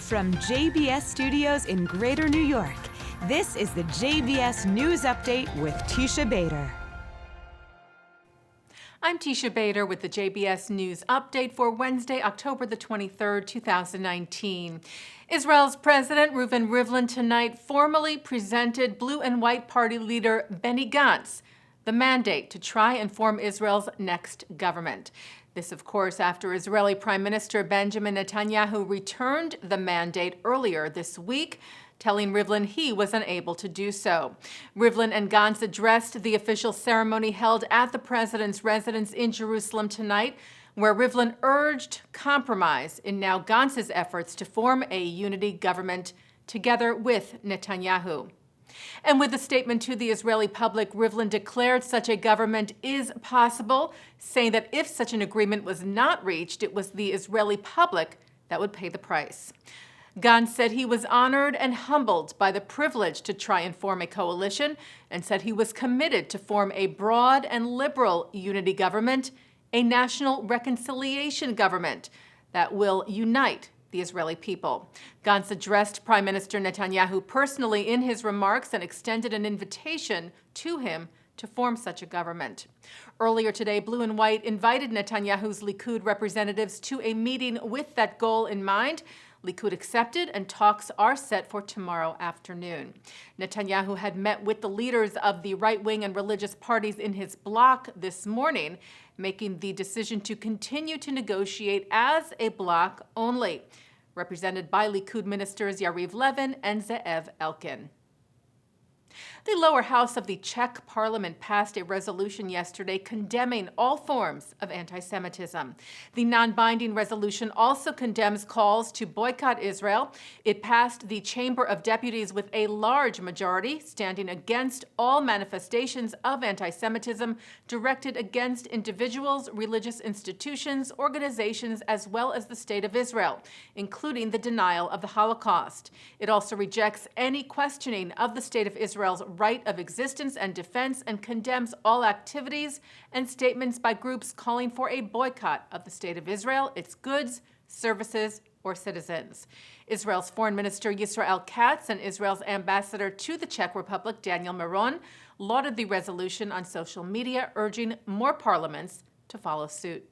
From JBS Studios in Greater New York, this is the JBS News Update with Teisha Bader. I'm Teisha Bader with the JBS News Update for Wednesday, October the 23rd, 2019. Israel's President Reuven Rivlin tonight formally presented Blue and White Party leader Benny Gantz the mandate to try and form Israel's next government. This, of course, after Israeli Prime Minister Benjamin Netanyahu returned the mandate earlier this week, telling Rivlin he was unable to do so. Rivlin and Gantz addressed the official ceremony held at the president's residence in Jerusalem tonight, where Rivlin urged compromise in now Gantz's efforts to form a unity government together with Netanyahu. And with a statement to the Israeli public, Rivlin declared such a government is possible, saying that if such an agreement was not reached, it was the Israeli public that would pay the price. Gantz said he was honored and humbled by the privilege to try and form a coalition, and said he was committed to form a broad and liberal unity government, a national reconciliation government that will unite the Israeli people. Gantz addressed Prime Minister Netanyahu personally in his remarks and extended an invitation to him to form such a government. Earlier today, Blue and White invited Netanyahu's Likud representatives to a meeting with that goal in mind. Likud accepted, and talks are set for tomorrow afternoon. Netanyahu had met with the leaders of the right-wing and religious parties in his bloc this morning, making the decision to continue to negotiate as a bloc only, represented by Likud ministers Yariv Levin and Ze'ev Elkin. The lower house of the Czech parliament passed a resolution yesterday condemning all forms of anti-Semitism. The non-binding resolution also condemns calls to boycott Israel. It passed the Chamber of Deputies with a large majority, standing against all manifestations of anti-Semitism directed against individuals, religious institutions, organizations, as well as the State of Israel, including the denial of the Holocaust. It also rejects any questioning of the State of Israel's right of existence and defense, and condemns all activities and statements by groups calling for a boycott of the State of Israel, its goods, services, or citizens. Israel's Foreign Minister Yisrael Katz and Israel's ambassador to the Czech Republic, Daniel Meron, lauded the resolution on social media, urging more parliaments to follow suit.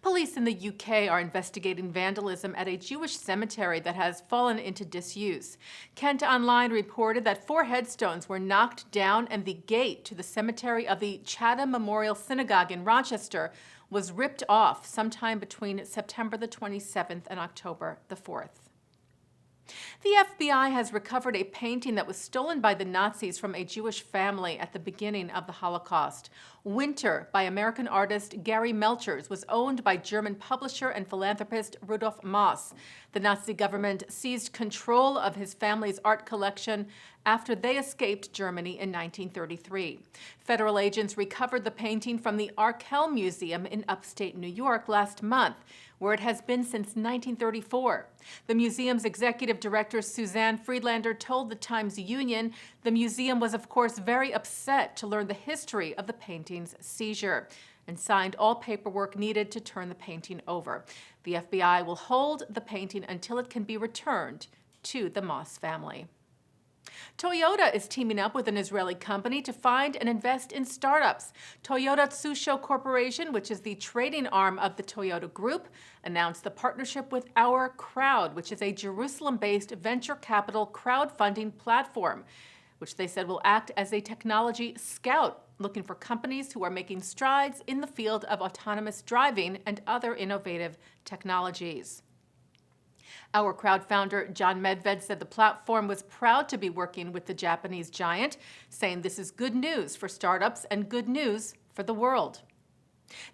Police in the UK are investigating vandalism at a Jewish cemetery that has fallen into disuse. Kent Online reported that 4 headstones were knocked down and the gate to the cemetery of the Chatham Memorial Synagogue in Rochester was ripped off sometime between September the 27th and October the 4th. The FBI has recovered a painting that was stolen by the Nazis from a Jewish family at the beginning of the Holocaust. Winter, by American artist Gary Melchers, was owned by German publisher and philanthropist Rudolf Moss. The Nazi government seized control of his family's art collection after they escaped Germany in 1933. Federal agents recovered the painting from the Arkell Museum in upstate New York last month, where it has been since 1934. The museum's executive director, Suzanne Friedlander, told the Times-Union the museum was, of course, very upset to learn the history of the painting's seizure and signed all paperwork needed to turn the painting over. The FBI will hold the painting until it can be returned to the Moss family. Toyota is teaming up with an Israeli company to find and invest in startups. Toyota Tsusho Corporation, which is the trading arm of the Toyota Group, announced the partnership with Our Crowd, which is a Jerusalem-based venture capital crowdfunding platform, which they said will act as a technology scout, looking for companies who are making strides in the field of autonomous driving and other innovative technologies. Our Crowd founder, John Medved, said the platform was proud to be working with the Japanese giant, saying this is good news for startups and good news for the world.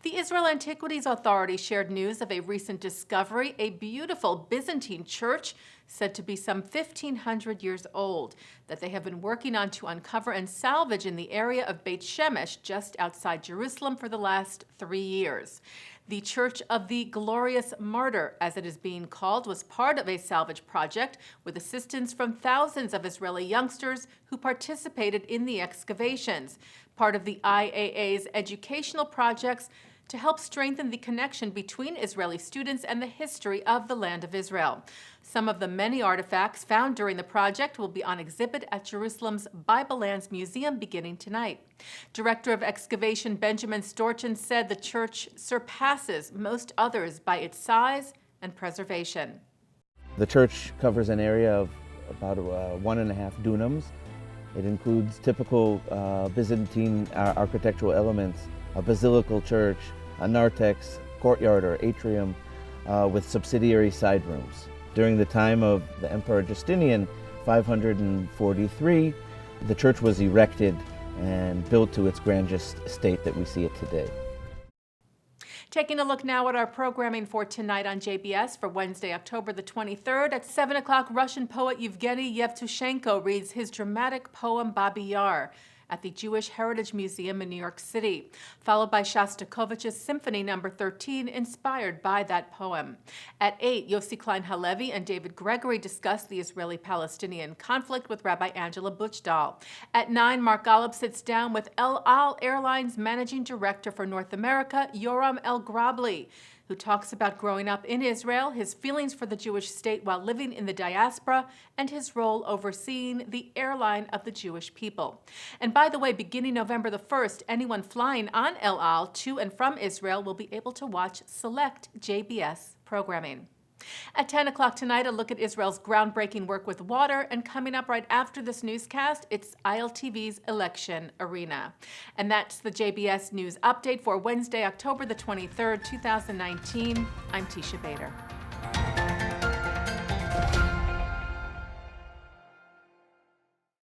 The Israel Antiquities Authority shared news of a recent discovery, a beautiful Byzantine church said to be some 1,500 years old, that they have been working on to uncover and salvage in the area of Beit Shemesh, just outside Jerusalem, for the last 3 years. The Church of the Glorious Martyr, as it is being called, was part of a salvage project with assistance from thousands of Israeli youngsters who participated in the excavations, part of the IAA's educational projects to help strengthen the connection between Israeli students and the history of the Land of Israel. Some of the many artifacts found during the project will be on exhibit at Jerusalem's Bible Lands Museum beginning tonight. Director of Excavation Benjamin Storchin said the church surpasses most others by its size and preservation. The church covers an area of about 1.5 dunams. It includes typical Byzantine architectural elements, a basilical church, a narthex, courtyard or atrium with subsidiary side rooms. During the time of the Emperor Justinian, 543, the church was erected and built to its grandest state that we see it today. Taking a look now at our programming for tonight on JBS for Wednesday, October the 23rd. At 7 o'clock, Russian poet Yevgeny Yevtushenko reads his dramatic poem Babi Yar at the Jewish Heritage Museum in New York City, followed by Shostakovich's Symphony No. 13, inspired by that poem. At 8, Yossi Klein Halevi and David Gregory discuss the Israeli-Palestinian conflict with Rabbi Angela Buchdahl. At 9, Mark Golub sits down with El Al Airlines Managing Director for North America, Yoram El Grabli, who talks about growing up in Israel, his feelings for the Jewish state while living in the diaspora, and his role overseeing the airline of the Jewish people. And by the way, beginning November the 1st, anyone flying on El Al to and from Israel will be able to watch select JBS programming. At 10 o'clock tonight, a look at Israel's groundbreaking work with water, and coming up right after this newscast, it's ILTV's Election Arena. And that's the JBS News Update for Wednesday, October the 23rd, 2019. I'm Teisha Bader.